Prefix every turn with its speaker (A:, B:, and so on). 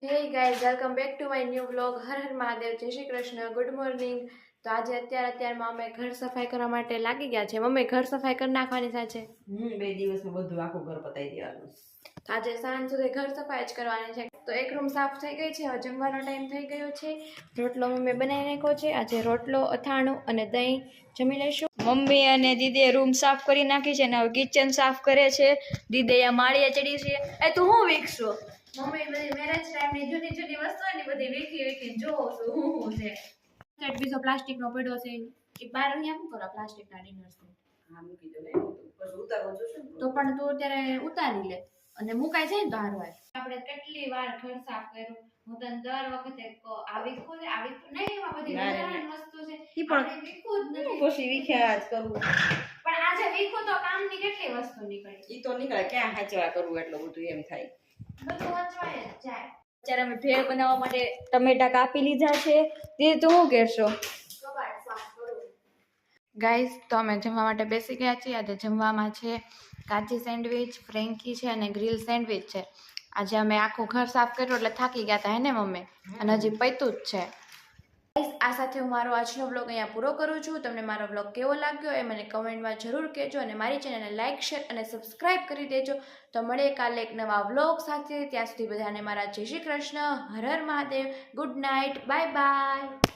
A: હે guys, welcome back to my new vlog. હર હર મહાદેવ, જય શ્રી કૃષ્ણ, ગુડ મોર્નિંગ. તો આજે અત્યારમાં અમે ઘર સફાઈ કરવા માટે લાગી ગયા છે. મમ્મી ઘર સફાઈ કરી નાખવાની સાચે
B: 2 દિવસમાં બધું આખું ઘર પતાવી દેવાનું.
A: તો આજે સાંજ સુધી ઘર સફાઈ જ કરવાની છે. તો એક રૂમ સાફ થઈ ગઈ છે. હવે જમવાનો ટાઈમ થઈ ગયો છે. રોટલો મમ્મી બનાવી નાખ્યો છે. આજે રોટલો, અથાણું અને દહીં જમી લઈશું.
C: મમ્મી અને દીદીએ રૂમ સાફ કરી નાખી છે ને હવે કિચન સાફ કરે છે. દીદી અહીંયા માળીએ ચડી છે. એ તું હું વીખશો?
A: મમ્મી બધી મેરેજ ટાઈમની જૂની જૂની વસ્તુઓ ની બધી વીખી જોઉં છું હું છે. સેટ બીજો પ્લાસ્ટિકનો પડ્યો છે. એ બાર અહીંયા શું કરો પ્લાસ્ટિકના ડિનર સેટ?
B: હા મૂકી દો ને, પછી ઉતારવો જોશે ને.
A: તો પણ તું અત્યારે ઉતારી લે અને મુકાઈ જાય ને તો હારવાર. આપણે કેટલી વાર ઘર સાફ કર્યું. હું તને દર વખતે આવી ખુદ આવી નહીં, એમાં બધી વધારાની વસ્તુ છે.
B: ઈ પણ
A: આપણે વીખું જ નથી.
B: પછી વિખ્યા જ કરવું.
A: પણ આજે વીખું તો કામની કેટલી વસ્તુ નીકળી.
B: ઈ તો નીકળે, ક્યાં હાચવા કરવું એટલું બધું એમ થાય.
A: બધું વચવાય જ જાય.
C: અત્યારે અમે ભેળ બનાવવા માટે ટમેટા કાપી લીધા છે. દીદી તું શું કહેશો?
A: ગાઈઝ, તો અમે જમવા માટે બેસી ગયા છીએ. આજે જમવામાં છે કાચી સેન્ડવિચ, ફ્રેન્કી છે અને ગ્રીલ સેન્ડવિચ છે. આજે અમે આખું ઘર સાફ કર્યું એટલે થાકી ગયા હતા હે ને મમ્મી, અને હજી પૈતું જ છે. ગાઈઝ, આ સાથે હું મારો આજનો વ્લોગ અહીંયા પૂરો કરું છું. તમને મારો વ્લોગ કેવો લાગ્યો એ મને કમેન્ટમાં જરૂર કહેજો અને મારી ચેનલને લાઇક, શેર અને સબસ્ક્રાઇબ કરી દેજો. તો મળીએ કાલે એક નવા વ્લોગ સાથે. ત્યાં સુધી બધાને મારા જય શ્રી કૃષ્ણ, હર હર Mahadev, good night, bye by.